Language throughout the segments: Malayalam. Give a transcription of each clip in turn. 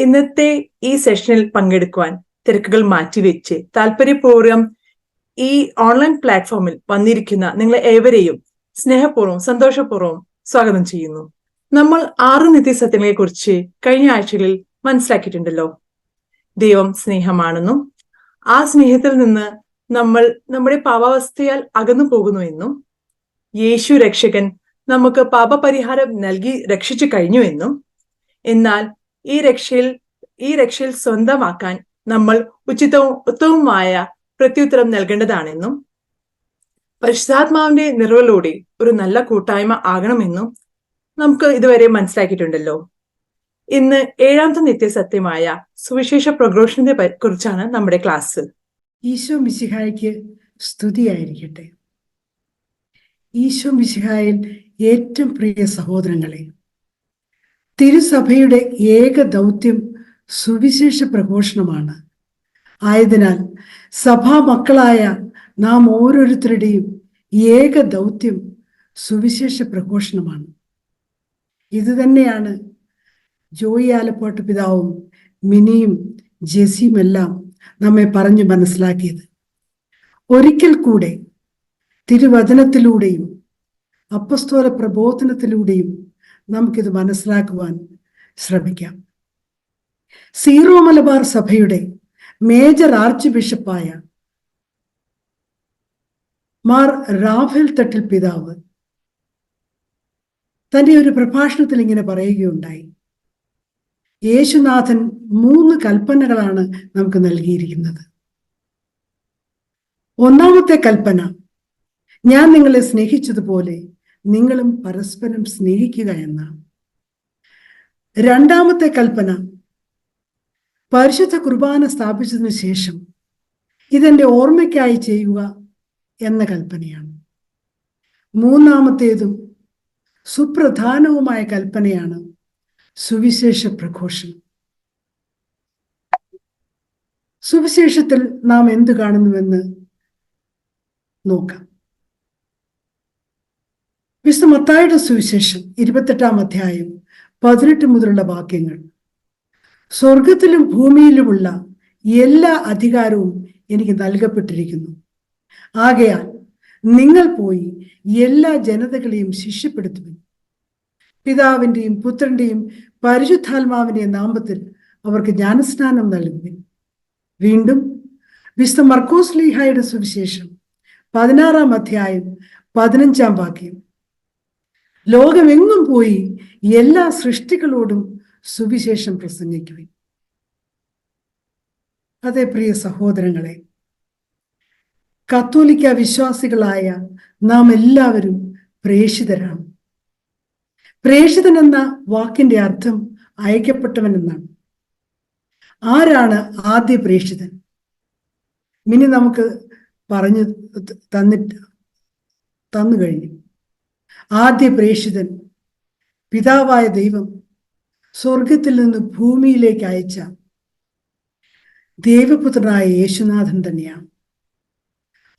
ഇന്നത്തെ ഈ സെഷനിൽ പങ്കെടുക്കുവാൻ തിരക്കുകൾ മാറ്റിവെച്ച് താല്പര്യപൂർവ്വം ഈ ഓൺലൈൻ പ്ലാറ്റ്ഫോമിൽ വന്നിരിക്കുന്ന നിങ്ങളെ ഏവരെയും സ്നേഹപൂർവ്വം സന്തോഷപൂർവ്വം സ്വാഗതം ചെയ്യുന്നു. നമ്മൾ 6 നിത്യസത്യങ്ങളെ കുറിച്ച് കഴിഞ്ഞ ആഴ്ചകളിൽ മനസ്സിലാക്കിയിട്ടുണ്ടല്ലോ. ദൈവം സ്നേഹമാണെന്നും ആ സ്നേഹത്തിൽ നിന്ന് നമ്മൾ നമ്മുടെ പാപാവസ്ഥയാൽ അകന്നു പോകുന്നുവെന്നും യേശു രക്ഷകൻ നമുക്ക് പാപപരിഹാരം നൽകി രക്ഷിച്ചു കഴിഞ്ഞുവെന്നും എന്നാൽ ഈ രക്ഷയിൽ സ്വന്തമാക്കാൻ നമ്മൾ ഉത്തമവുമായ പ്രത്യുത്തരം നൽകേണ്ടതാണെന്നും പരിശുദ്ധാത്മാവിന്റെ നിറവിലൂടെ ഒരു നല്ല കൂട്ടായ്മ ആകണമെന്നും നമുക്ക് ഇതുവരെ മനസ്സിലാക്കിയിട്ടുണ്ടല്ലോ. ഇന്ന് 7ാമത്തെ നിത്യസത്യമായ സുവിശേഷ പ്രഘോഷണത്തെ കുറിച്ചാണ് നമ്മുടെ ക്ലാസ്. ഈശോ മിശിഹായ്ക്ക് സ്തുതിയായിരിക്കട്ടെ. ഈശോ മിശിഹായിൽ ഏറ്റവും പ്രിയ സഹോദരങ്ങളെ, തിരുസഭയുടെ ഏക ദൗത്യം സുവിശേഷ പ്രഘോഷണമാണ്. ആയതിനാൽ സഭാ മക്കളായ നാം ഓരോരുത്തരുടെയും ഏക ദൗത്യം സുവിശേഷ പ്രഘോഷണമാണ്. ഇത് തന്നെയാണ് ജോയി ആലപ്പാട്ട് പിതാവും മിനിയും ജെസിയുമെല്ലാം നമ്മെ പറഞ്ഞു മനസ്സിലാക്കിയത്. ഒരിക്കൽ കൂടെ തിരുവചനത്തിലൂടെയും അപ്പസ്തോല പ്രബോധനത്തിലൂടെയും നമുക്കിത് മനസ്സിലാക്കുവാൻ ശ്രമിക്കാം. സീറോ മലബാർ സഭയുടെ മേജർ ആർച്ച് ബിഷപ്പായ മാർ റാഫേൽ തട്ടിൽ പിതാവ് തന്റെ ഒരു പ്രഭാഷണത്തിൽ ഇങ്ങനെ പറയുകയുണ്ടായി. യേശുനാഥൻ 3 കൽപ്പനകളാണ് നമുക്ക് നൽകിയിരിക്കുന്നത്. ഒന്നാമത്തെ കൽപ്പന, ഞാൻ നിങ്ങളെ സ്നേഹിച്ചതുപോലെ നിങ്ങളും പരസ്പരം സ്നേഹിക്കുക എന്നാണ്. രണ്ടാമത്തെ കൽപ്പന, പരിശുദ്ധ കുർബാന സ്ഥാപിച്ചതിനു ശേഷം ഇതെന്റെ ഓർമ്മയ്ക്കായി ചെയ്യുക എന്ന കൽപ്പനയാണ്. മൂന്നാമത്തേതും സുപ്രധാനവുമായ കൽപ്പനയാണ് സുവിശേഷ പ്രഘോഷണം. സുവിശേഷത്തിൽ നാം എന്ത് കാണുന്നുവെന്ന് നോക്കാം. വിശുദ്ധ മത്തായിയുടെ സുവിശേഷം 28-ാം അധ്യായം 18 മുതലുള്ള വാക്യങ്ങൾ. സ്വർഗത്തിലും ഭൂമിയിലുമുള്ള എല്ലാ അധികാരവും എനിക്ക് നൽകപ്പെട്ടിരിക്കുന്നു. ആകയാൽ നിങ്ങൾ പോയി എല്ലാ ജനതകളെയും ശിഷ്യപ്പെടുത്തുവിൻ. പിതാവിൻ്റെയും പുത്രന്റെയും പരിശുദ്ധാത്മാവിൻ്റെയും നാമത്തിൽ അവർക്ക് ജ്ഞാനസ്നാനം നൽകുവിൻ. വീണ്ടും വിശുദ്ധ മർക്കോസ് ശ്ലീഹായുടെ സുവിശേഷം 16-ാം അധ്യായം 15-ാം വാക്യം. ലോകമെങ്ങും പോയി എല്ലാ സൃഷ്ടികളോടും സുവിശേഷം പ്രസംഗിക്കുവിൻ. അതെ പ്രിയ സഹോദരങ്ങളെ, കത്തോലിക്ക വിശ്വാസികളായ നാം എല്ലാവരും പ്രേഷിതരാണ്. പ്രേഷിതൻ എന്ന വാക്കിന്റെ അർത്ഥം അയക്കപ്പെട്ടവൻ എന്നാണ്. ആരാണ് ആദ്യ പ്രേഷിതൻ? മിനി നമുക്ക് പറഞ്ഞു തന്നു കഴിഞ്ഞു. ആദ്യ പ്രേഷിതൻ പിതാവായ ദൈവം സ്വർഗത്തിൽ നിന്ന് ഭൂമിയിലേക്ക് അയച്ച ദൈവപുത്രനായ യേശുനാഥൻ തന്നെയാണ്.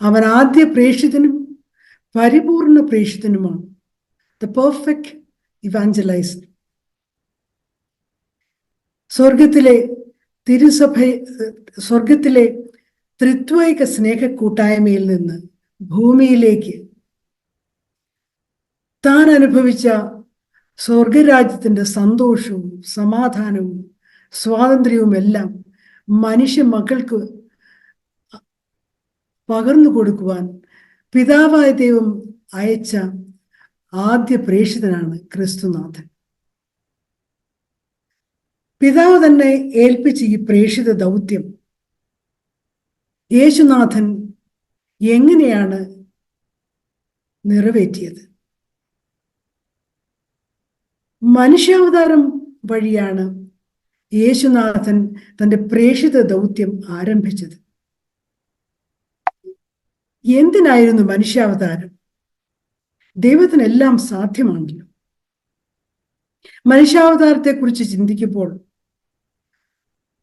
അവൻ ആദ്യ പ്രേഷിതനും പരിപൂർണ പ്രേഷിതനുമാണ്. The perfect ഇവാഞ്ചലൈസർ. സ്വർഗത്തിലെ ത്രിത്വൈക സ്നേഹ കൂട്ടായ്മയിൽ നിന്ന് ഭൂമിയിലേക്ക് താൻ അനുഭവിച്ച സ്വർഗരാജ്യത്തിന്റെ സന്തോഷവും സമാധാനവും സ്വാതന്ത്ര്യവും എല്ലാം മനുഷ്യ മക്കൾക്ക് പകർന്നു കൊടുക്കുവാൻ പിതാവായ ദൈവം അയച്ച ആദ്യ പ്രേഷിതനാണ് ക്രിസ്തുനാഥൻ. പിതാവ് തന്നെ ഏൽപ്പിച്ച ഈ പ്രേഷിത ദൗത്യം യേശുനാഥൻ എങ്ങനെയാണ് നിറവേറ്റിയത്? മനുഷ്യാവതാരം വഴിയാണ് യേശുനാഥൻ തന്റെ പ്രേഷിത ദൗത്യം ആരംഭിച്ചത്. എന്തിനായിരുന്നു മനുഷ്യാവതാരം? ദൈവത്തിനെല്ലാം സാധ്യമാണല്ലോ. മനുഷ്യാവതാരത്തെ കുറിച്ച് ചിന്തിക്കുമ്പോൾ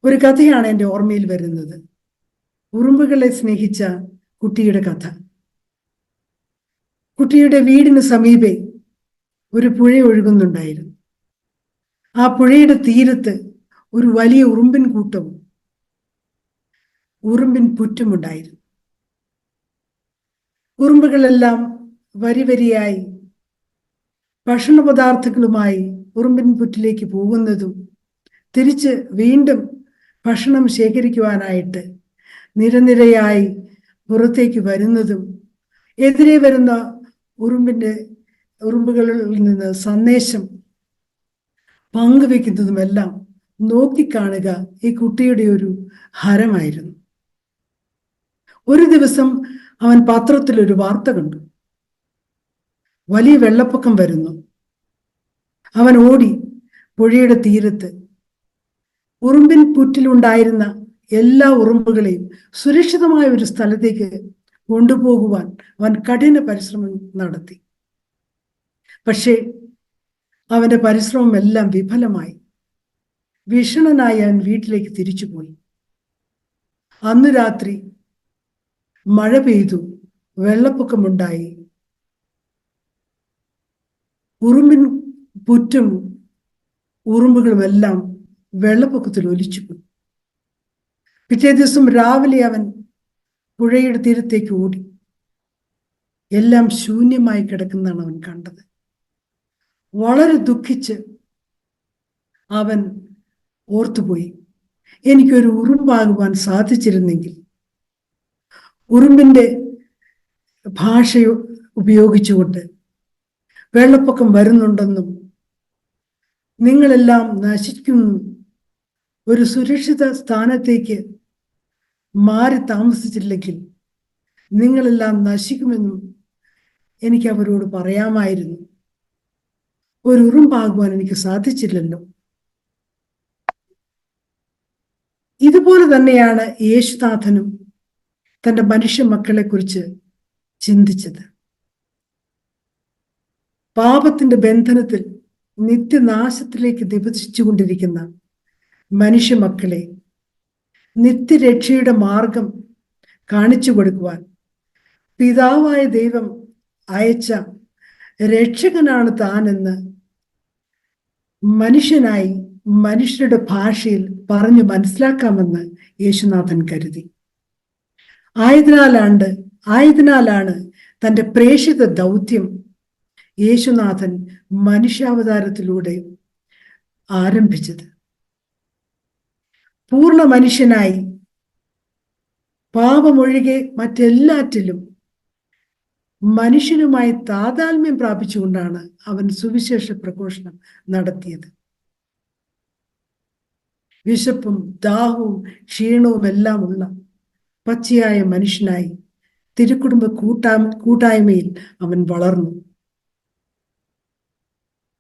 ഒരു കഥയാണ് എൻ്റെ ഓർമ്മയിൽ വരുന്നത്. ഉറുമ്പുകളെ സ്നേഹിച്ച കുട്ടിയുടെ കഥ. കുട്ടിയുടെ വീടിന് സമീപെ ഒരു പുഴ ഒഴുകുന്നുണ്ടായിരുന്നു. ആ പുഴയുടെ തീരത്ത് ഒരു വലിയ ഉറുമ്പിൻ കൂട്ടവും ഉറുമ്പിൻ പുറ്റുമുണ്ടായിരുന്നു. ഉറുമ്പുകളെല്ലാം വരി വരിയായി ഭക്ഷണ പദാർത്ഥങ്ങളുമായി ഉറുമ്പിൻ പുറ്റിലേക്ക് പോകുന്നതും തിരിച്ച് വീണ്ടും ഭക്ഷണം ശേഖരിക്കുവാനായിട്ട് നിരനിരയായി പുറത്തേക്ക് വരുന്നതും എതിരെ വരുന്ന ഉറുമ്പുകളിൽ നിന്ന് സന്ദേശം പങ്കുവെക്കുന്നതുമെല്ലാം നോക്കിക്കാണുക ഈ കുട്ടിയുടെ ഒരു ഹരമായിരുന്നു. ഒരു ദിവസം അവൻ പത്രത്തിൽ ഒരു വാർത്ത കണ്ടു. വലിയ വെള്ളപ്പൊക്കം വരുന്നു. അവൻ ഓടി പുഴയുടെ തീരത്ത് ഉറുമ്പിൻ പുറ്റിലുണ്ടായിരുന്ന എല്ലാ ഉറുമ്പുകളെയും സുരക്ഷിതമായ ഒരു സ്ഥലത്തേക്ക് കൊണ്ടുപോകുവാൻ അവൻ കഠിന പരിശ്രമം നടത്തി. പക്ഷേ അവന്റെ പരിശ്രമം എല്ലാം വിഫലമായി. വിഷണ്ണനായി അവൻ വീട്ടിലേക്ക് തിരിച്ചുപോയി. അന്ന് രാത്രി മഴ പെയ്തു, വെള്ളപ്പൊക്കമുണ്ടായി. ഉറുമ്പിൻ പുറ്റും ഉറുമ്പുകളുമെല്ലാം വെള്ളപ്പൊക്കത്തിൽ ഒലിച്ചുപോയി. പിറ്റേ ദിവസം രാവിലെ അവൻ പുഴയുടെ തീരത്തേക്ക് ഓടി. എല്ലാം ശൂന്യമായി കിടക്കുന്നതാണ് അവൻ കണ്ടത്. വളരെ ദുഃഖിച്ച് അവൻ ഓർത്തുപോയി, എനിക്കൊരു ഉറുമ്പാകുവാൻ സാധിച്ചിരുന്നെങ്കിൽ. ഉറുമ്പിന്റെ ഭാഷ ഉപയോഗിച്ചുകൊണ്ട് വെള്ളപ്പൊക്കം വരുന്നുണ്ടെന്നും നിങ്ങളെല്ലാം നശിക്കുന്നു, ഒരു സുരക്ഷിത സ്ഥാനത്തേക്ക് മാറി താമസിച്ചില്ലെങ്കിൽ നിങ്ങളെല്ലാം നശിക്കുമെന്നും എനിക്ക് അവരോട് പറയാമായിരുന്നു. ഒരു ഉറുമ്പാകുവാൻ എനിക്ക് സാധിച്ചില്ലല്ലോ. ഇതുപോലെ തന്നെയാണ് യേശുനാഥനും തൻ്റെ മനുഷ്യ മക്കളെ കുറിച്ച് ചിന്തിച്ചത്. പാപത്തിന്റെ ബന്ധനത്തിൽ നിത്യനാശത്തിലേക്ക് ദിവസിച്ചുകൊണ്ടിരിക്കുന്ന മനുഷ്യ മക്കളെ നിത്യരക്ഷയുടെ മാർഗം കാണിച്ചു കൊടുക്കുവാൻ പിതാവായ ദൈവം അയച്ച രക്ഷകനാണ് താനെന്ന് മനുഷ്യനായി മനുഷ്യരുടെ ഭാഷയിൽ പറഞ്ഞു മനസ്സിലാക്കാമെന്ന് യേശുനാഥൻ കരുതി. ആയതിനാലാണ് തൻ്റെ പ്രേക്ഷിത ദൗത്യം യേശുനാഥൻ മനുഷ്യാവതാരത്തിലൂടെ ആരംഭിച്ചത്. പൂർണ്ണ മനുഷ്യനായി പാപമൊഴികെ മറ്റെല്ലാറ്റിലും മനുഷ്യനുമായി താതാത്മ്യം പ്രാപിച്ചുകൊണ്ടാണ് അവൻ സുവിശേഷ പ്രഘോഷണം നടത്തിയത്. വിശപ്പും ദാഹവും ക്ഷീണവും എല്ലാം ഉള്ള പച്ചയായ മനുഷ്യനായി തിരുക്കുടുംബ കൂട്ടായ്മയിൽ അവൻ വളർന്നു.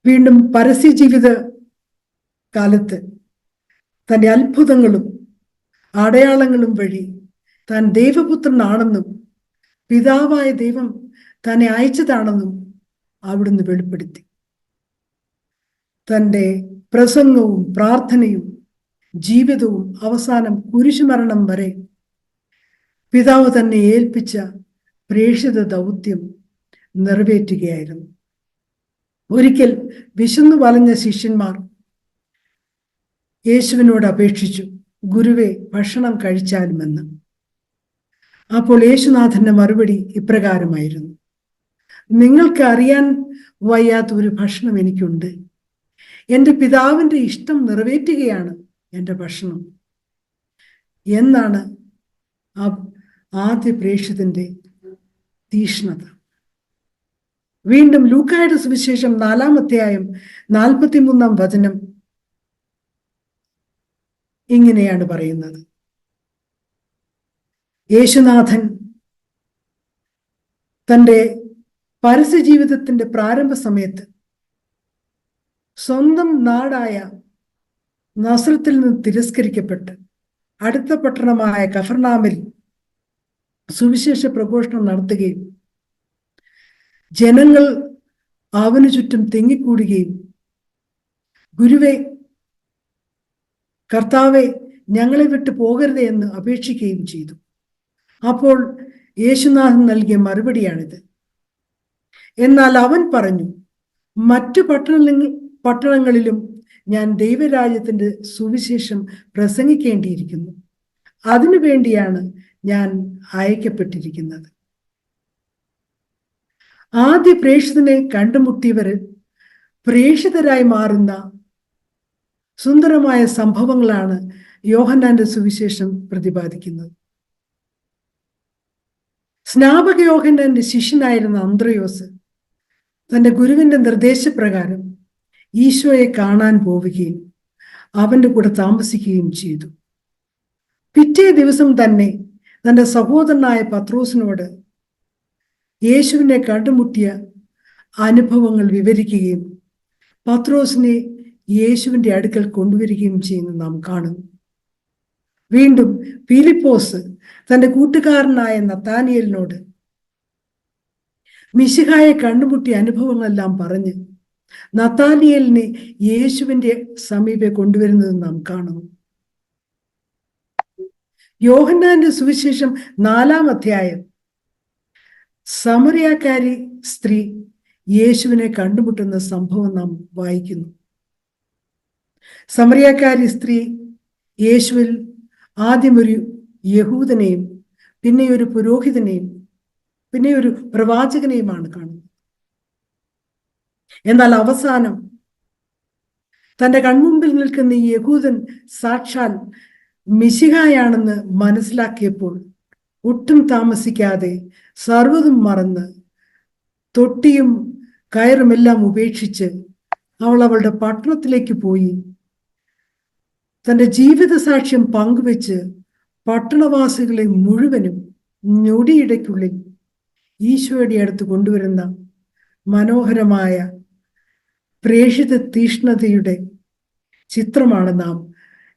വീണ്ടും പരസ്യ ജീവിത കാലത്ത് തൻ്റെ അത്ഭുതങ്ങളും അടയാളങ്ങളും വഴി താൻ ദൈവപുത്രനാണെന്നും പിതാവായ ദൈവം തന്നെ അയച്ചതാണെന്നും അവിടുന്ന് വെളിപ്പെടുത്തി. തൻ്റെ പ്രസംഗവും പ്രാർത്ഥനയും ജീവിതവും അവസാനം കുരിശുമരണം വരെ പിതാവ് തന്നെ ഏൽപ്പിച്ച പ്രേക്ഷിത ദൗത്യം നിറവേറ്റുകയായിരുന്നു. ഒരിക്കൽ വിശന്നു വലഞ്ഞ ശിഷ്യന്മാർ യേശുവിനോട് അപേക്ഷിച്ചു, ഗുരുവേ, ഭക്ഷണം കഴിച്ചാലുമെന്ന്. അപ്പോൾ യേശുനാഥന്റെ മറുപടി ഇപ്രകാരമായിരുന്നു: നിങ്ങൾക്ക് അറിയാൻ വയ്യാത്ത ഒരു ഭക്ഷണം എനിക്കുണ്ട്. എൻ്റെ പിതാവിൻ്റെ ഇഷ്ടം നിറവേറ്റുകയാണ് എൻ്റെ ഭക്ഷണം എന്നാണ് ആദ്യ പ്രേക്ഷിതന്റെ തീക്ഷ്ണത. വീണ്ടും ലൂക്കായുടെ സുവിശേഷം 4-ാം അധ്യായം 43-ാം വചനം ഇങ്ങനെയാണ് പറയുന്നത്: യേശുനാഥൻ തൻ്റെ പരസ്യ ജീവിതത്തിന്റെ പ്രാരംഭ സമയത്ത് സ്വന്തം നാടായ നസ്രത്തിൽ നിന്ന് തിരസ്കരിക്കപ്പെട്ട് അടുത്ത പട്ടണമായ കഫർനാമിൽ സുവിശേഷ പ്രഘോഷണം നടത്തുകയും ജനങ്ങൾ അവനു ചുറ്റും തിങ്ങിക്കൂടുകയും, ഗുരുവേ, കർത്താവെ, ഞങ്ങളെ വിട്ടു പോകരുതേ എന്ന് അപേക്ഷിക്കുകയും ചെയ്തു. അപ്പോൾ യേശുനാഥൻ നൽകിയ മറുപടിയാണിത്: എന്നാൽ അവൻ പറഞ്ഞു, മറ്റു പട്ടണങ്ങളിലും ഞാൻ ദൈവരാജ്യത്തിന്റെ സുവിശേഷം പ്രസംഗിക്കേണ്ടിയിരിക്കുന്നു. അതിനു വേണ്ടിയാണ് ഞാൻ അയക്കപ്പെട്ടിരിക്കുന്നത്. ആദ്യ പ്രേക്ഷിതനെ കണ്ടുമുട്ടിയവര് പ്രേക്ഷിതരായി മാറുന്ന സുന്ദരമായ സംഭവങ്ങളാണ് യോഹന്നാന്റെ സുവിശേഷം പ്രതിപാദിക്കുന്നത്. സ്നാപക യോഹന്നാന്റെ ശിഷ്യനായിരുന്ന അന്ത്രയോസ് തന്റെ ഗുരുവിന്റെ നിർദ്ദേശപ്രകാരം ഈശോയെ കാണാൻ പോവുകയും അവന്റെ കൂടെ താമസിക്കുകയും ചെയ്തു. പിറ്റേ ദിവസം തന്നെ തന്റെ സഹോദരനായ പത്രോസിനോട് യേശുവിനെ കണ്ടുമുട്ടിയ അനുഭവങ്ങൾ വിവരിക്കുകയും പത്രോസിനെ യേശുവിന്റെ അടുക്കൽ കൊണ്ടുവരികയും ചെയ്യുന്നത് നാം കാണുന്നു. വീണ്ടും ഫിലിപ്പോസ് തന്റെ കൂട്ടുകാരനായ നത്താനിയേലിനോട് മിശിഹായെ കണ്ടുമുട്ടിയ അനുഭവങ്ങളെല്ലാം പറഞ്ഞ് നത്താനിയേലിനെ യേശുവിന്റെ സമീപെ കൊണ്ടുവരുന്നത് നാം കാണുന്നു. യോഹന്നാന്റെ സുവിശേഷം 4-ാം അധ്യായം സമറിയാക്കാരി സ്ത്രീ യേശുവിനെ കണ്ടുമുട്ടുന്ന സംഭവം നാം വായിക്കുന്നു. സമറിയാക്കാരി സ്ത്രീ യേശുവിൽ ആദ്യം ഒരു യഹൂദനെയും പിന്നെ ഒരു പുരോഹിതനെയും പിന്നെ ഒരു പ്രവാചകനെയുമാണ് കാണുന്നത്. എന്നാൽ അവസാനം തന്റെ കൺമുമ്പിൽ നിൽക്കുന്ന ഈ യഹൂദൻ സാക്ഷാൽ മിശിഹായാണെന്ന് മനസ്സിലാക്കിയപ്പോൾ ഒട്ടും താമസിക്കാതെ സർവ്വതും മറന്ന് തൊട്ടിയും കയറുമെല്ലാം ഉപേക്ഷിച്ച് അവളുടെ പട്ടണത്തിലേക്ക് പോയി തന്റെ ജീവിത സാക്ഷ്യം പങ്കുവെച്ച് പട്ടണവാസികളെ മുഴുവനും ഞൊടിയിടയ്ക്കുള്ളിൽ ഈശോയുടെ അടുത്ത് കൊണ്ടുവരുന്ന മനോഹരമായ പ്രേക്ഷിത തീഷ്ണതയുടെ ചിത്രമാണ് നാം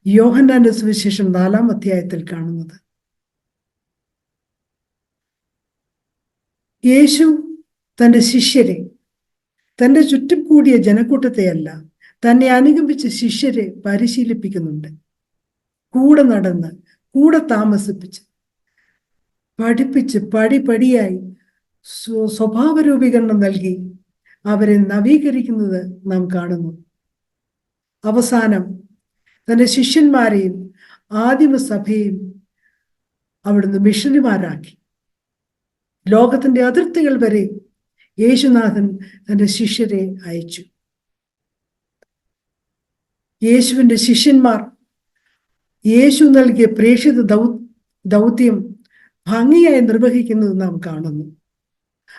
യോഹന്നാന്റെ സുവിശേഷം 4-ാം അധ്യായത്തിൽ കാണുന്നത്. യേശു തന്റെ ശിഷ്യരെ, തന്റെ ചുറ്റും കൂടിയ ജനക്കൂട്ടത്തെയല്ല, തന്നെ അനുഗമിച്ച ശിഷ്യരെ പരിശീലിപ്പിക്കുന്നുണ്ട്. കൂടെ നടന്ന് കൂടെ താമസിപ്പിച്ച് പഠിപ്പിച്ച് പടിപടിയായി സ്വഭാവ രൂപീകരണം നൽകി അവരെ നവീകരിക്കുന്നത് നാം കാണുന്നു. അവസാനം തന്റെ ശിഷ്യന്മാരെയും ആദിമസഭയെയും അവിടുന്ന് മിഷണറിമാരാക്കി. ലോകത്തിന്റെ അതിർത്തികൾ വരെ യേശുനാഥൻ തന്റെ ശിഷ്യരെ അയച്ചു. യേശുവിന്റെ ശിഷ്യന്മാർ യേശു നൽകിയ പ്രേക്ഷിത ദൗത്യം ഭംഗിയായി നിർവഹിക്കുന്നത് നാം കാണുന്നു.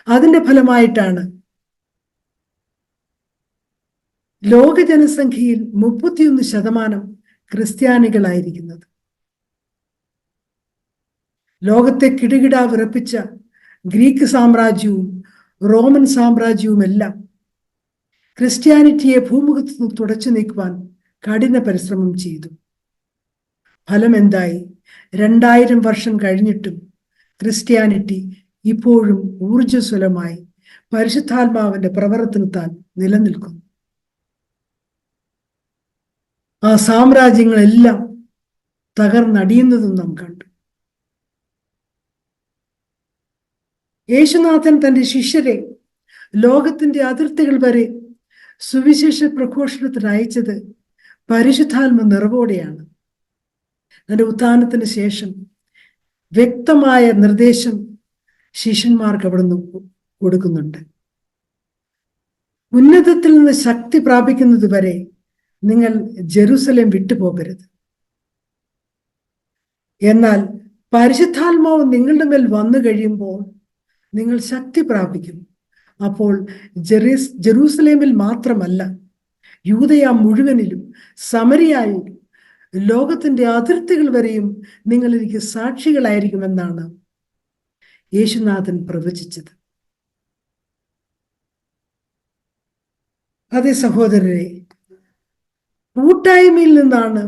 അതിന്റെ ഫലമായിട്ടാണ് ലോക ജനസംഖ്യയിൽ 31% ക്രിസ്ത്യാനികളായിരിക്കുന്നത്. ലോകത്തെ കിടുകിടാ വിറപ്പിച്ച ഗ്രീക്ക് സാമ്രാജ്യവും റോമൻ സാമ്രാജ്യവുമെല്ലാം ക്രിസ്ത്യാനിറ്റിയെ ഭൂമുഖത്ത് നിന്ന് തുടച്ചു നീക്കുവാൻ കഠിന പരിശ്രമം ചെയ്തു. ഫലം എന്തായി? 2000 വർഷം കഴിഞ്ഞിട്ടും ക്രിസ്ത്യാനിറ്റി ഇപ്പോഴും ഊർജ്ജസ്വലമായി പരിശുദ്ധാത്മാവിന്റെ പ്രവർത്തനത്താൽ നിലനിൽക്കുന്നു. ആ സാമ്രാജ്യങ്ങളെല്ലാം തകർന്നടിയുന്നതും നാം കണ്ടു. യേശുനാഥൻ തന്റെ ശിഷ്യരെ ലോകത്തിന്റെ അതിർത്തികൾ വരെ സുവിശേഷ പ്രഘോഷണത്തിന് അയച്ചത് പരിശുദ്ധാത്മ നിറവോടെയാണ്. തന്റെ ഉത്ഥാനത്തിന് ശേഷം വ്യക്തമായ നിർദ്ദേശം ശിഷ്യന്മാർക്ക് അവിടുന്ന് കൊടുക്കുന്നുണ്ട്. ഉന്നതത്തിൽ നിന്ന് ശക്തി പ്രാപിക്കുന്നത് വരെ നിങ്ങൾ ജെറുസലേം വിട്ടുപോകരുത്. എന്നാൽ പരിശുദ്ധാത്മാവ് നിങ്ങളുടെ മേൽ വന്നു കഴിയുമ്പോൾ നിങ്ങൾ ശക്തി പ്രാപിക്കും. അപ്പോൾ ജെറൂസലേമിൽ മാത്രമല്ല, യൂദയ മുഴുവനിലും സമരിയായും ലോകത്തിന്റെ അതിർത്തികൾ വരെയും നിങ്ങൾ എനിക്ക് സാക്ഷികളായിരിക്കുമെന്നാണ് യേശുനാഥൻ പ്രവചിച്ചത്. അതേ സഹോദരരെ, കൂട്ടായ്മയിൽ നിന്നാണ്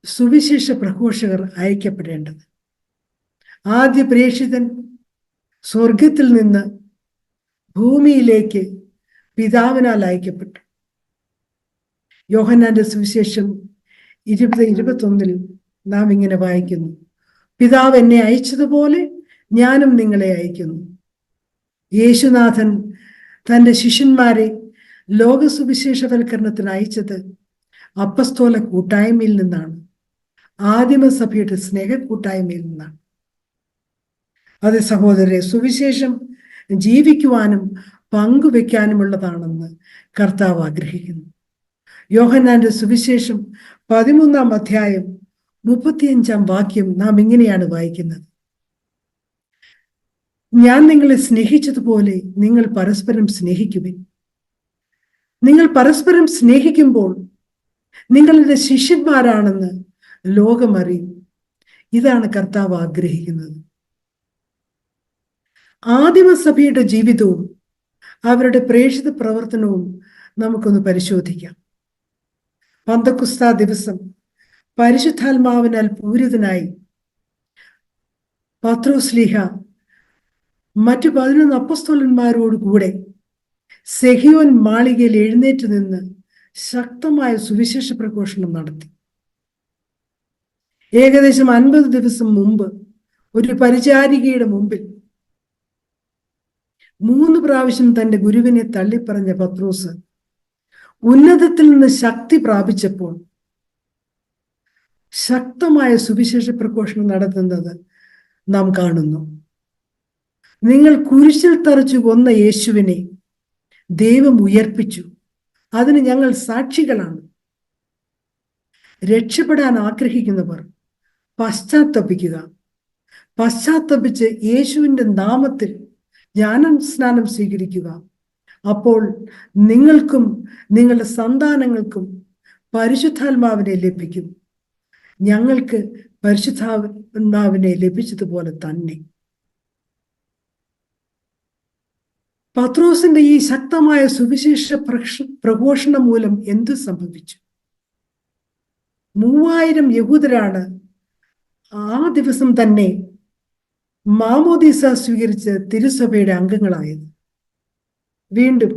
സുവിശേഷ പ്രഘോഷകർ അയക്കപ്പെടേണ്ടത്. ആദ്യ പ്രേക്ഷിതൻ സ്വർഗത്തിൽ നിന്ന് ഭൂമിയിലേക്ക് പിതാവിനാൽ അയക്കപ്പെട്ടു. യോഹന്നാന്റെ സുവിശേഷം 20:21 നാം ഇങ്ങനെ വായിക്കുന്നു: പിതാവ് എന്നെ അയച്ചതുപോലെ ഞാനും നിങ്ങളെ അയക്കുന്നു. യേശുനാഥൻ തന്റെ ശിഷ്യന്മാരെ ലോകസുവിശേഷവൽക്കരണത്തിന് അയച്ചത് അപ്പസ്തോല കൂട്ടായ്മയിൽ നിന്നാണ്, ആദിമസഭയുടെ സ്നേഹ കൂട്ടായ്മയിൽ നിന്നാണ്. അത് സഹോദരരെ, സുവിശേഷം ജീവിക്കുവാനും പങ്കുവെക്കാനുമുള്ളതാണെന്ന് കർത്താവ് ആഗ്രഹിക്കുന്നു. യോഹന്നാന്റെ സുവിശേഷം 13-ാം അധ്യായം 35-ാം വാക്യം നാം ഇങ്ങനെയാണ് വായിക്കുന്നത്: ഞാൻ നിങ്ങളെ സ്നേഹിച്ചതുപോലെ നിങ്ങൾ പരസ്പരം സ്നേഹിക്കുവിൻ. നിങ്ങൾ പരസ്പരം സ്നേഹിക്കുമ്പോൾ നിങ്ങളുടെ ശിഷ്യന്മാരാണെന്ന് ലോകം അറിയും. ഇതാണ് കർത്താവ് ആഗ്രഹിക്കുന്നത്. ആദിമസഭയുടെ ജീവിതവും അവരുടെ പ്രേക്ഷിത പ്രവർത്തനവും നമുക്കൊന്ന് പരിശോധിക്കാം. പന്തക്കുസ്താ ദിവസം പരിശുദ്ധാത്മാവിനാൽ പൂരിതനായി പത്രോസ്ലീഹ മറ്റു 11 അപ്പസ്തോലന്മാരോടുകൂടെ സെഹിയോൻ മാളികയിൽ എഴുന്നേറ്റ് നിന്ന് ശക്തമായ സുവിശേഷ പ്രഘോഷണം നടത്തി. ഏകദേശം 50 ദിവസം മുമ്പ് ഒരു പരിചാരികയുടെ മുമ്പിൽ 3 പ്രാവശ്യം തന്റെ ഗുരുവിനെ തള്ളിപ്പറഞ്ഞ പത്രോസ് ഉന്നതത്തിൽ നിന്ന് ശക്തി പ്രാപിച്ചപ്പോൾ ശക്തമായ സുവിശേഷ പ്രഘോഷണം നടത്തുന്നത് നാം കാണുന്നു. നിങ്ങൾ കുരിശിൽ തറച്ചു കൊന്ന യേശുവിനെ ദൈവം ഉയർപ്പിച്ചു, അതിന് ഞങ്ങൾ സാക്ഷികളാണ്. രക്ഷപ്പെടാൻ ആഗ്രഹിക്കുന്നവർ പശ്ചാത്തപിക്കുക, പശ്ചാത്തപിച്ച് യേശുവിൻ്റെ നാമത്തിൽ ജ്ഞാനസ്നാനം സ്വീകരിക്കുക. അപ്പോൾ നിങ്ങൾക്കും നിങ്ങളുടെ സന്താനങ്ങൾക്കും പരിശുദ്ധാത്മാവിനെ ലഭിക്കും. ഞങ്ങൾക്ക് പരിശുദ്ധാത്മാവിനെ ലഭിച്ചതുപോലെ തന്നെ. പത്രോസിന്റെ ഈ ശക്തമായ സുവിശേഷ പ്രഘോഷണം മൂലം എന്ത് സംഭവിച്ചു? 3000 യഹൂദരാണ് ആ ദിവസം തന്നെ മാമോദീസ സ്വീകരിച്ച് തിരുസഭയുടെ അംഗങ്ങളായത്. വീണ്ടും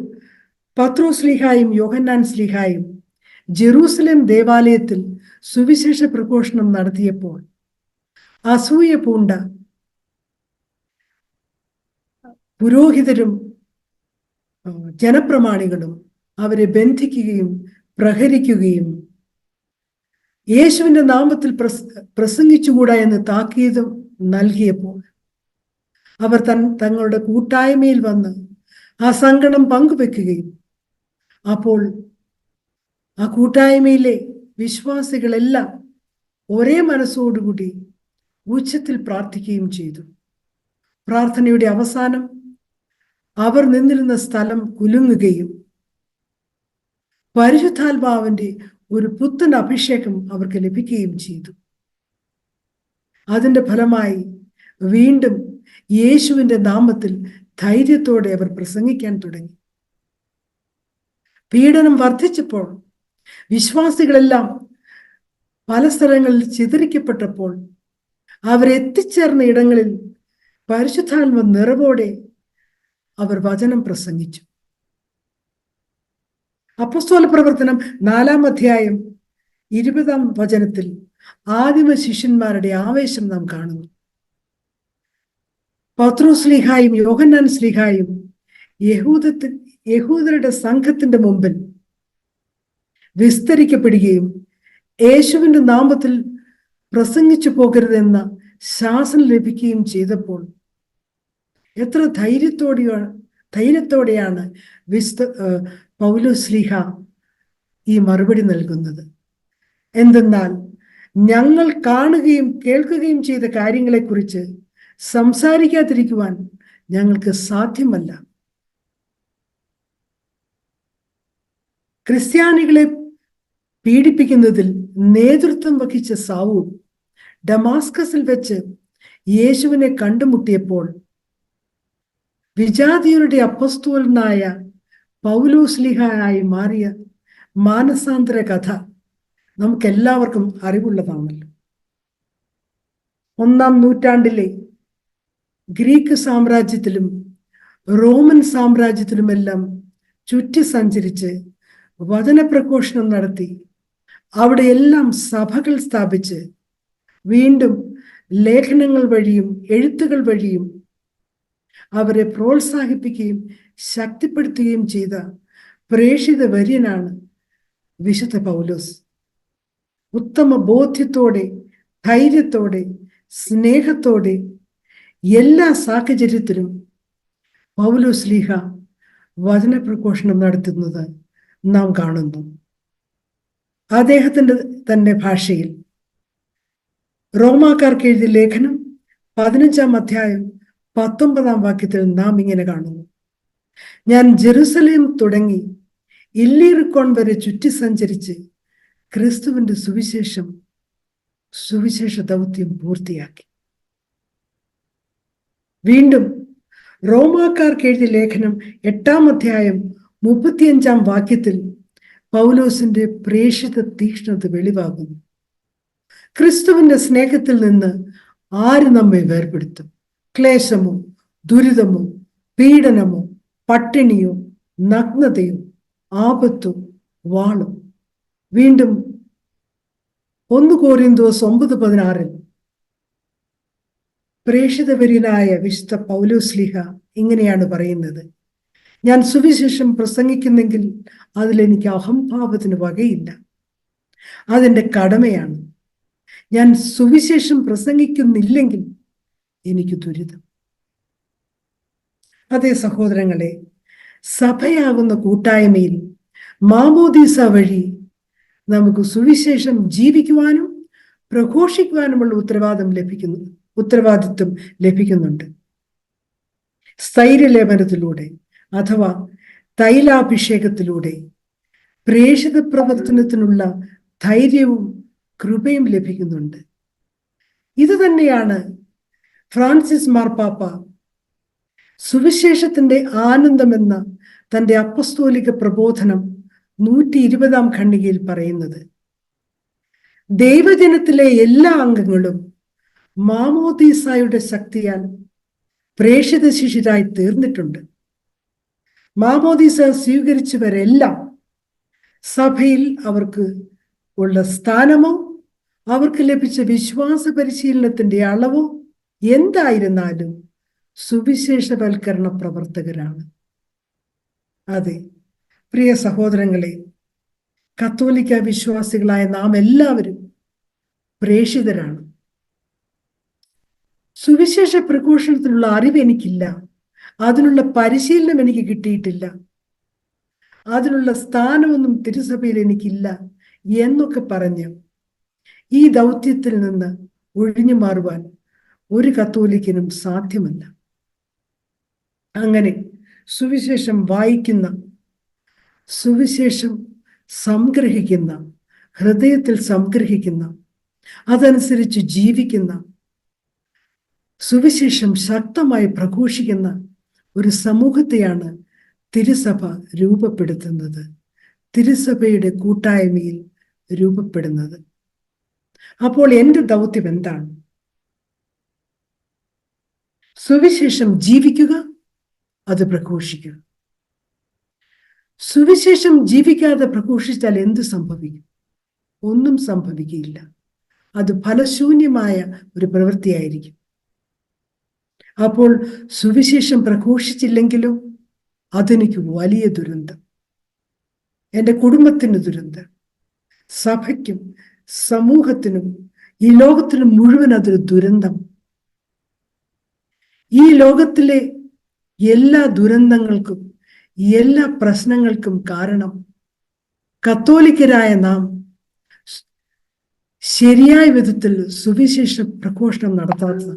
പത്രോസ്ലീഹായും യോഹന്നാൻ സ്ലീഹായും ജെറൂസലേം ദേവാലയത്തിൽ സുവിശേഷ പ്രഘോഷണം നടത്തിയപ്പോൾ അസൂയ പൂണ്ട പുരോഹിതരും ജനപ്രമാണികളും അവരെ ബന്ധിക്കുകയും പ്രഹരിക്കുകയും യേശുവിൻ്റെ നാമത്തിൽ പ്രസംഗിച്ചുകൂടാ എന്ന് താക്കീത് നൽകിയപ്പോൾ അവർ തങ്ങളുടെ കൂട്ടായ്മയിൽ വന്ന് ആ സങ്കടം പങ്കുവെക്കുകയും അപ്പോൾ ആ കൂട്ടായ്മയിലെ വിശ്വാസികളെല്ലാം ഒരേ മനസ്സോടുകൂടി ഉച്ചത്തിൽ പ്രാർത്ഥിക്കുകയും ചെയ്തു. പ്രാർത്ഥനയുടെ അവസാനം അവർ നിന്നിരുന്ന സ്ഥലം കുലുങ്ങുകയും പരിശുദ്ധാത്മാവിൻ്റെ ഒരു പുത്തൻ അഭിഷേകം അവർക്ക് ലഭിക്കുകയും ചെയ്തു. അതിൻ്റെ ഫലമായി വീണ്ടും യേശുവിൻ്റെ നാമത്തിൽ ധൈര്യത്തോടെ അവർ പ്രസംഗിക്കാൻ തുടങ്ങി. പീഡനം വർദ്ധിച്ചപ്പോൾ വിശ്വാസികളെല്ലാം പല സ്ഥലങ്ങളിൽ ചിതറിക്കപ്പെട്ടപ്പോൾ അവരെത്തിച്ചേർന്ന ഇടങ്ങളിൽ പരിശുദ്ധാത്മ നിറവോടെ അവർ വചനം പ്രസംഗിച്ചു. അപ്പോസ്തല പ്രവർത്തനം 4-ാം അധ്യായം 20-ാം വചനത്തിൽ ആദിമ ശിഷ്യന്മാരുടെ ആവേശം നാം കാണുന്നു. പത്രോസ്ലീഹായും യോഹന്നാൻ സ്ലീഹായും യഹൂദരുടെ സംഘത്തിന്റെ മുമ്പിൽ വിസ്തരിക്കപ്പെടുകയും യേശുവിൻ്റെ നാമത്തിൽ പ്രസംഗിച്ചു പോകരുതെന്ന ശാസനം ലഭിക്കുകയും ചെയ്തപ്പോൾ എത്ര ധൈര്യത്തോടെയാണ് പൗലോസ്ലീഹ ഈ മറുപടി നൽകുന്നത്. എന്തെന്നാൽ ഞങ്ങൾ കാണുകയും കേൾക്കുകയും ചെയ്ത കാര്യങ്ങളെക്കുറിച്ച് സംസാരിക്കാതിരിക്കുവാൻ ഞങ്ങൾക്ക് സാധ്യമല്ല. ക്രിസ്ത്യാനികളെ പീഡിപ്പിക്കുന്നതിൽ നേതൃത്വം വഹിച്ച സാവൂൾ ഡമാസ്കസിൽ വെച്ച് യേശുവിനെ കണ്ടുമുട്ടിയപ്പോൾ വിജാതിയരുടെ അപ്പസ്തോലനായ പൗലോസ്ലീഹയായി മാറിയ മാനസാന്തര കഥ നമുക്കെല്ലാവർക്കും അറിവുള്ളതാണല്ലോ. 1-ാം നൂറ്റാണ്ടിലെ ഗ്രീക്ക് സാമ്രാജ്യത്തിലും റോമൻ സാമ്രാജ്യത്തിലുമെല്ലാം ചുറ്റി സഞ്ചരിച്ച് വചനപ്രഘോഷണം നടത്തി അവിടെയെല്ലാം സഭകൾ സ്ഥാപിച്ച് വീണ്ടും ലേഖനങ്ങൾ വഴിയും എഴുത്തുകൾ വഴിയും അവരെ പ്രോത്സാഹിപ്പിക്കുകയും ശക്തിപ്പെടുത്തുകയും ചെയ്ത പ്രേക്ഷിത വര്യനാണ് വിശുദ്ധ പൗലോസ്. ഉത്തമ ബോധ്യത്തോടെ, ധൈര്യത്തോടെ, സ്നേഹത്തോടെ എല്ലാ സാഹചര്യത്തിലും പൗലോസ്ലീഹ വചനപ്രഘോഷണം നടത്തുന്നത് നാം കാണുന്നു. അദ്ദേഹത്തിന്റെ തന്നെ ഭാഷയിൽ റോമാക്കാർക്ക് എഴുതിയ ലേഖനം 15-ാം അധ്യായം 19-ാം വാക്യത്തിൽ നാം ഇങ്ങനെ കാണുന്നു: ഞാൻ ജെറുസലേം തുടങ്ങി ഇല്ലീറിക്കോൺ വരെ ചുറ്റി സഞ്ചരിച്ച് ക്രിസ്തുവിന്റെ സുവിശേഷ ദൗത്യം പൂർത്തിയാക്കി. വീണ്ടും റോമാക്കാർക്ക് എഴുതിയ ലേഖനം 8-ാം അധ്യായം 35-ാം വാക്യത്തിൽ പൗലോസിന്റെ പ്രേഷിത തീക്ഷ്ണത വെളിവാകുന്നു. ക്രിസ്തുവിന്റെ സ്നേഹത്തിൽ നിന്ന് ആര് നമ്മെ വേർപെടുത്തും? ക്ലേശമോ, ദുരിതമോ, പീഡനമോ, പട്ടിണിയോ, നഗ്നതയോ, ആപത്തോ, വാളോ? വീണ്ടും 1 കൊരിന്തോസ് 9:16 പ്രേഷിതവര്യനായ വിശുദ്ധ പൗലോസ്ലീഹ ഇങ്ങനെയാണ് പറയുന്നത്: ഞാൻ സുവിശേഷം പ്രസംഗിക്കുന്നെങ്കിൽ അതിലെനിക്ക് അഹംഭാവത്തിന് വകയില്ല. അതെന്റെ കടമയാണ്. ഞാൻ സുവിശേഷം പ്രസംഗിക്കുന്നില്ലെങ്കിൽ എനിക്ക് ദുരിതം. അതേ സഹോദരങ്ങളെ, സഭയാകുന്ന കൂട്ടായ്മയിൽ മാമോദീസ വഴി നമുക്ക് സുവിശേഷം ജീവിക്കുവാനും പ്രഘോഷിക്കുവാനുമുള്ള ഉത്തരവാദിത്വം ലഭിക്കുന്നുണ്ട്. സ്ഥൈര്യലേപനത്തിലൂടെ അഥവാ തൈലാഭിഷേകത്തിലൂടെ പ്രേഷിത പ്രവർത്തനത്തിനുള്ള ധൈര്യവും കൃപയും ലഭിക്കുന്നുണ്ട്. ഇത് തന്നെയാണ് ഫ്രാൻസിസ് മാർപ്പാപ്പ സുവിശേഷത്തിന്റെ ആനന്ദമെന്ന തന്റെ അപ്പസ്തോലിക പ്രബോധനം 120-ാം ഖണ്ഡികയിൽ പറയുന്നത്. ദൈവജനത്തിലെ എല്ലാ അംഗങ്ങളും മാമോദീസായുടെ ശക്തിയാൽ പ്രേഷിത ശിഷ്യരായി തീർന്നിട്ടുണ്ട്. മാമോദീസ സ്വീകരിച്ചവരെല്ലാം സഭയിൽ അവർക്ക് ഉള്ള സ്ഥാനമോ അവർക്ക് ലഭിച്ച വിശ്വാസ പരിശീലനത്തിന്റെ അളവോ എന്തായിരുന്നാലും സുവിശേഷവൽക്കരണ പ്രവർത്തകരാണ്. അതെ പ്രിയ സഹോദരങ്ങളെ, കത്തോലിക്ക വിശ്വാസികളായ നാം എല്ലാവരും പ്രേഷിതരാണ്. സുവിശേഷ പ്രഘോഷണത്തിനുള്ള അറിവ് എനിക്കില്ല, അതിനുള്ള പരിശീലനം എനിക്ക് കിട്ടിയിട്ടില്ല, അതിനുള്ള സ്ഥാനമൊന്നും തിരുസഭയിൽ എനിക്കില്ല എന്നൊക്കെ പറഞ്ഞ് ഈ ദൗത്യത്തിൽ നിന്ന് ഒഴിഞ്ഞു മാറുവാൻ ഒരു കത്തോലിക്കനും സാധ്യമല്ല. അങ്ങനെ സുവിശേഷം വായിക്കുന്ന, സുവിശേഷം സംഗ്രഹിക്കുന്ന, ഹൃദയത്തിൽ സംഗ്രഹിക്കുന്ന, അതനുസരിച്ച് ജീവിക്കുന്ന, സുവിശേഷം ശക്തമായി പ്രഘോഷിക്കുന്ന ഒരു സമൂഹത്തെയാണ് തിരുസഭ രൂപപ്പെടുത്തുന്നത്, തിരുസഭയുടെ കൂട്ടായ്മയിൽ രൂപപ്പെടുന്നത്. അപ്പോൾ എൻ്റെ ദൗത്യം എന്താണ്? സുവിശേഷം ജീവിക്കുക, അത് പ്രഘോഷിക്കുക. സുവിശേഷം ജീവിക്കാതെ പ്രഘോഷിച്ചാൽ എന്ത് സംഭവിക്കും? ഒന്നും സംഭവിക്കുകയില്ല. അത് ഫലശൂന്യമായ ഒരു പ്രവൃത്തിയായിരിക്കും. അപ്പോൾ സുവിശേഷം പ്രഘോഷിച്ചില്ലെങ്കിലോ അതെനിക്ക് വലിയ ദുരന്തം, എൻ്റെ കുടുംബത്തിന് ദുരന്തം, സഭയ്ക്കും സമൂഹത്തിനും ഈ ലോകത്തിനും മുഴുവൻ അതൊരു ദുരന്തം. ഈ ലോകത്തിലെ എല്ലാ ദുരന്തങ്ങൾക്കും എല്ലാ പ്രശ്നങ്ങൾക്കും കാരണം കത്തോലിക്കരായ നാം ശരിയായ വിധത്തിൽ സുവിശേഷ പ്രഘോഷണം നടത്താത്തത്.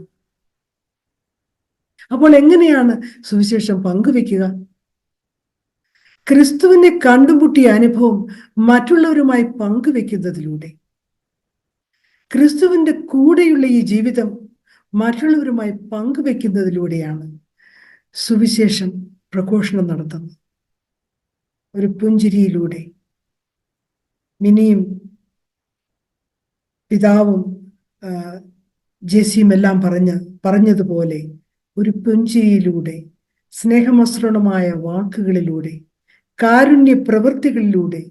അപ്പോൾ എങ്ങനെയാണ് സുവിശേഷം പങ്കുവെക്കുക? ക്രിസ്തുവിനെ കണ്ടുമുട്ടിയ അനുഭവം മറ്റുള്ളവരുമായി പങ്കുവെക്കുന്നതിലൂടെ, ക്രിസ്തുവിന്റെ കൂടെയുള്ള ഈ ജീവിതം മറ്റുള്ളവരുമായി പങ്കുവെക്കുന്നതിലൂടെയാണ് സുവിശേഷം പ്രഘോഷണം നടത്തുന്നത്. ഒരു പുഞ്ചിരിയിലൂടെ മിനിയും പിതാവും ജെസിയും എല്ലാം പറഞ്ഞതുപോലെ ഒരു പുഞ്ചിരിയിലൂടെ, സ്നേഹമസൃണമായ വാക്കുകളിലൂടെ, കാരുണ്യ പ്രവൃത്തികളിലൂടെ,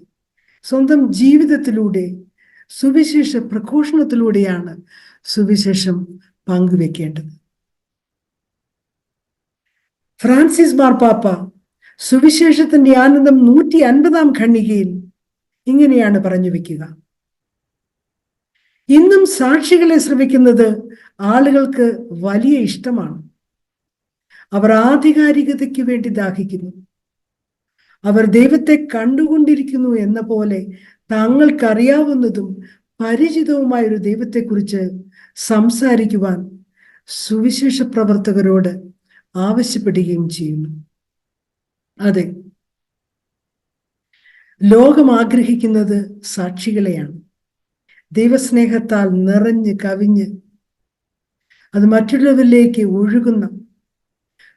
സ്വന്തം ജീവിതത്തിലൂടെ, സുവിശേഷ പ്രഘോഷണത്തിലൂടെയാണ് സുവിശേഷം പങ്കുവെക്കേണ്ടത്. ഫ്രാൻസിസ് മാർപ്പാപ്പ സുവിശേഷത്തിന്റെ ആനന്ദം 150-ാം ഖണ്ഡികയിൽ ഇങ്ങനെയാണ് പറഞ്ഞു വെക്കുക: ഇന്നും സാക്ഷികളെ ശ്രമിക്കുന്നത് ആളുകൾക്ക് വലിയ ആളുകൾക്ക് വലിയ ഇഷ്ടമാണ്. അവർ ആധികാരികതയ്ക്ക് വേണ്ടി ദാഹിക്കുന്നു. അവർ ദൈവത്തെ കണ്ടുകൊണ്ടിരിക്കുന്നു എന്ന പോലെ തങ്ങൾക്കറിയാവുന്നതും പരിചിതവുമായ ഒരു ദൈവത്തെക്കുറിച്ച് സംസാരിക്കുവാൻ സുവിശേഷ പ്രവർത്തകരോട് ആവശ്യപ്പെടുകയും ചെയ്യുന്നു. അതെ, ലോകം ആഗ്രഹിക്കുന്നത് സാക്ഷികളെയാണ്. ദൈവസ്നേഹത്താൽ നിറഞ്ഞ് കവിഞ്ഞ് അത് മറ്റുള്ളവരിലേക്ക് ഒഴുകുന്ന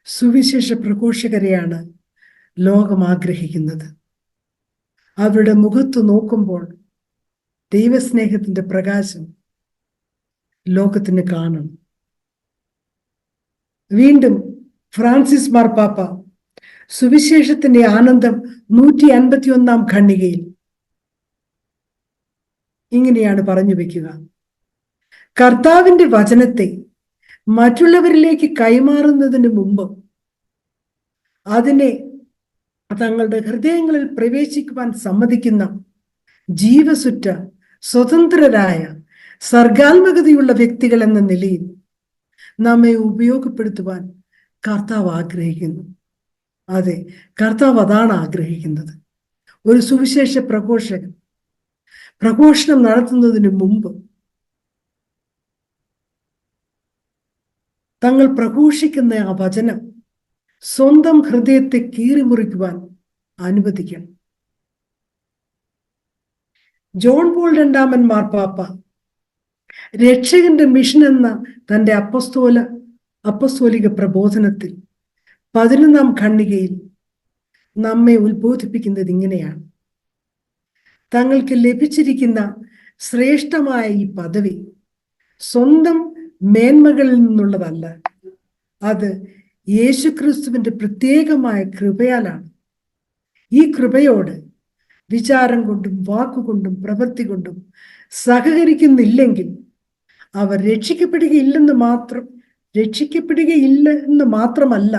സുവിശേഷ പ്രഘോഷകരെയാണ് ലോകം ആഗ്രഹിക്കുന്നത്. അവരുടെ മുഖത്ത് നോക്കുമ്പോൾ ദൈവസ്നേഹത്തിന്റെ പ്രകാശം ലോകത്തിന് കാണണം. വീണ്ടും ഫ്രാൻസിസ് മാർപ്പാപ്പ സുവിശേഷത്തിന്റെ ആനന്ദം 151 ഖണ്ഡികയിൽ ഇങ്ങനെയാണ് പറഞ്ഞു വെക്കുക: കർത്താവിന്റെ വചനത്തെ മറ്റുള്ളവരിലേക്ക് കൈമാറുന്നതിന് മുമ്പ് അതിനെ തങ്ങളുടെ ഹൃദയങ്ങളിൽ പ്രവേശിക്കുവാൻ സമ്മതിക്കുന്ന ജീവസുറ്റ സ്വതന്ത്രരായ സർഗാത്മകതയുള്ള വ്യക്തികൾ എന്ന നിലയിൽ നമ്മെ ഉപയോഗപ്പെടുത്തുവാൻ കർത്താവ് ആഗ്രഹിക്കുന്നു. അതെ, കർത്താവ് അതാണ് ആഗ്രഹിക്കുന്നത്. ഒരു സുവിശേഷ പ്രഘോഷണം നടത്തുന്നതിന് മുമ്പ് തങ്ങൾ പ്രഘോഷിക്കുന്ന ആ വചനം സ്വന്തം ഹൃദയത്തെ കീറിമുറിക്കുവാൻ അനുവദിക്കണം. ജോൺ പോൾ രണ്ടാമൻ മാർപ്പാപ്പ രക്ഷകന്റെ മിഷൻ എന്ന തന്റെ അപ്പസ്തോലിക പ്രബോധനത്തിൽ 11 ഖണ്ഡികയിൽ നമ്മെ ഉത്ബോധിപ്പിക്കുന്നത് ഇങ്ങനെയാണ്: തങ്ങൾക്ക് ലഭിച്ചിരിക്കുന്ന ശ്രേഷ്ഠമായ ഈ പദവി സ്വന്തം മേന്മകളിൽ നിന്നുള്ളതല്ല, അത് യേശുക്രിസ്തുവിന്റെ പ്രത്യേകമായ കൃപയാലാണ്. ഈ കൃപയോട് വിചാരം കൊണ്ടും വാക്കുകൊണ്ടും പ്രവൃത്തി കൊണ്ടും സഹകരിക്കുന്നില്ലെങ്കിൽ അവർ രക്ഷിക്കപ്പെടുകയില്ലെന്ന് മാത്രമല്ല,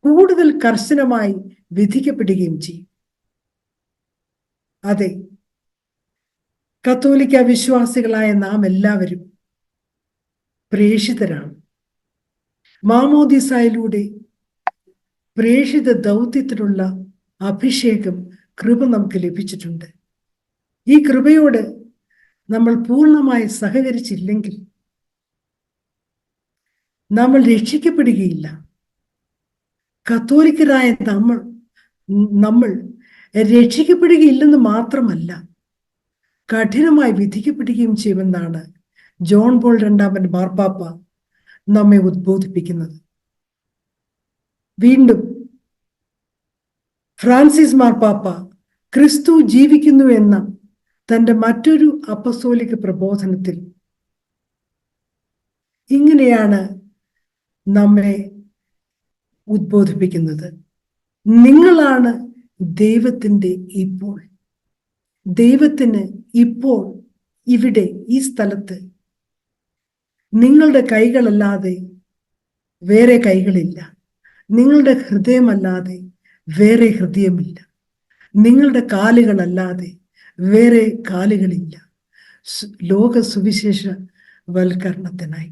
കൂടുതൽ കർശനമായി വിധിക്കപ്പെടുകയും ചെയ്യും. അതെ, കത്തോലിക്ക വിശ്വാസികളായ നാം എല്ലാവരും പ്രേഷിതരാണ്. മാമോദീസായിലൂടെ പ്രേഷിത ദൗത്യത്തിനുള്ള അഭിഷേകം, കൃപ നമുക്ക് ലഭിച്ചിട്ടുണ്ട്. ഈ കൃപയോട് നമ്മൾ പൂർണ്ണമായി സഹകരിച്ചില്ലെങ്കിൽ നമ്മൾ രക്ഷിക്കപ്പെടുകയില്ല. കത്തോലിക്കരായ നമ്മൾ രക്ഷിക്കപ്പെടുകയില്ലെന്ന് മാത്രമല്ല, കഠിനമായി വിധിക്കപ്പെടുകയും ചെയ്യുമെന്നാണ് ജോൺ പോൾ രണ്ടാമൻ മാർപ്പാപ്പ നമ്മെ ഉദ്ബോധിപ്പിക്കുന്നത്. വീണ്ടും ഫ്രാൻസിസ് മാർപ്പാപ്പ ക്രിസ്തു ജീവിക്കുന്നു എന്ന തന്റെ മറ്റൊരു അപ്പസ്തോലിക പ്രബോധനത്തിൽ ഇങ്ങനെയാണ് നമ്മെ ഉദ്ബോധിപ്പിക്കുന്നത്: നിങ്ങളാണ് ദൈവത്തിൻ്റെ ഇപ്പോൾ. ദൈവത്തിന് ഇപ്പോൾ ഇവിടെ ഈ സ്ഥലത്ത് നിങ്ങളുടെ കൈകളല്ലാതെ വേറെ കൈകളില്ല, നിങ്ങളുടെ ഹൃദയമല്ലാതെ വേറെ ഹൃദയമില്ല, നിങ്ങളുടെ കാലുകളല്ലാതെ വേറെ കാലുകളില്ല, ലോക സുവിശേഷ വൽക്കരണത്തിനായി.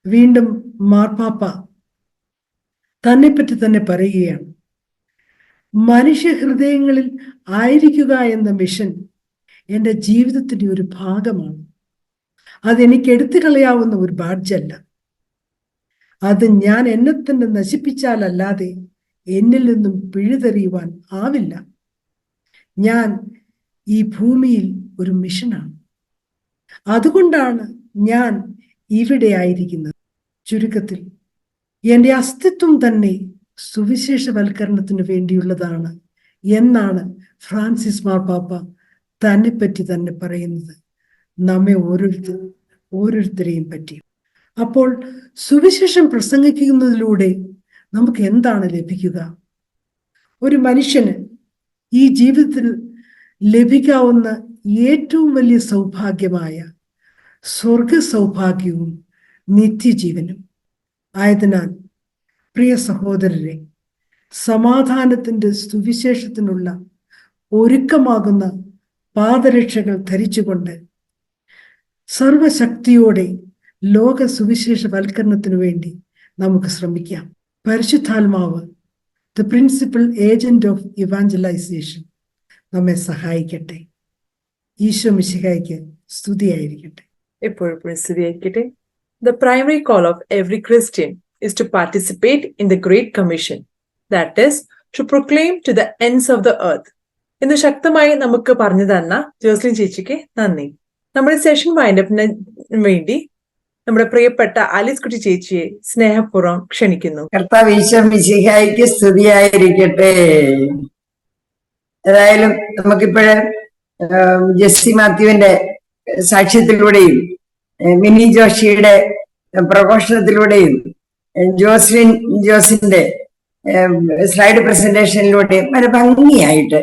വീണ്ടും മാർപ്പാപ്പ തന്നെപ്പറ്റി തന്നെ പറയുകയാണ്: മനുഷ്യ ഹൃദയങ്ങളിൽ ആയിരിക്കുക എന്ന മിഷൻ എൻ്റെ ജീവിതത്തിൻ്റെ ഒരു ഭാഗമാണ്. അതെനിക്ക് എടുത്തു കളയാവുന്ന ഒരു ബാഡ്ജല്ല. അത് ഞാൻ എന്നെ തന്നെ നശിപ്പിച്ചാലല്ലാതെ എന്നിൽ നിന്നും പിഴുതെറിയുവാൻ ആവില്ല. ഞാൻ ഈ ഭൂമിയിൽ ഒരു മിഷനാണ്. അതുകൊണ്ടാണ് ഞാൻ ഇവിടെ ആയിരിക്കുന്നത്. ചുരുക്കത്തിൽ എൻ്റെ അസ്തിത്വം തന്നെ സുവിശേഷവൽക്കരണത്തിന് വേണ്ടിയുള്ളതാണ് എന്നാണ് ഫ്രാൻസിസ് മാർപ്പാപ്പ തന്നെപ്പറ്റി തന്നെ പറയുന്നത്, നമ്മെ ഓരോരുത്തരെയും പറ്റി. അപ്പോൾ സുവിശേഷം പ്രസംഗിക്കുന്നതിലൂടെ നമുക്ക് എന്താണ് ലഭിക്കുക? ഒരു മനുഷ്യന് ഈ ജീവിതത്തിൽ ലഭിക്കാവുന്ന ഏറ്റവും വലിയ സൗഭാഗ്യമായ സ്വർഗ സൗഭാഗ്യവും നിത്യജീവനും. ആയതിനാൽ പ്രിയ സഹോദരരെ, സമാധാനത്തിൻ്റെ സുവിശേഷത്തിനുള്ള ഒരുക്കമാകുന്ന പാദരക്ഷകൾ ധരിച്ചുകൊണ്ട് സർവശക്തിയോടെ ലോക സുവിശേഷവൽക്കരണത്തിനു വേണ്ടി നമുക്ക് ശ്രമിക്കാം. പരിശുദ്ധാത്മാവ്, the principal agent of evangelisation, നമ്മെ സഹായിക്കട്ടെ. ഈശോ മിശിഹായ്ക്ക് സ്തുതിയായിരിക്കട്ടെ. എപ്പോഴും സ്തുതിയായിരിക്കട്ടെ. The primary call of every Christian is to participate in the Great Commission, that is, to proclaim to the ends of the earth. ഇന്ന് ശക്തമായി നമുക്ക് പറഞ്ഞു തന്ന ജോസ്ലിൻ ചേച്ചിക്ക് നന്ദി. നമ്മുടെ സെഷൻ വൈൻഡപ്പിന് വേണ്ടി നമ്മുടെ പ്രിയപ്പെട്ട ആലീസ് കുട്ടി ചേച്ചിയെ സ്നേഹപൂർവ്വം ക്ഷണിക്കുന്നു. കർത്താവ് ഈശോ മിശിഹായ്ക്ക് സ്തുതിയായിരിക്കട്ടെ. ഏതായാലും നമുക്കിപ്പോഴ് ജെസ്സി മാത്യുവിന്റെ സാക്ഷ്യത്തിലൂടെയും മിനി ജോഷിയുടെ പ്രഘോഷണത്തിലൂടെയും ജോസ്ലിൻ ജോസിന്റെ സ്ലൈഡ് പ്രസന്റേഷനിലൂടെയും വളരെ ഭംഗിയായിട്ട്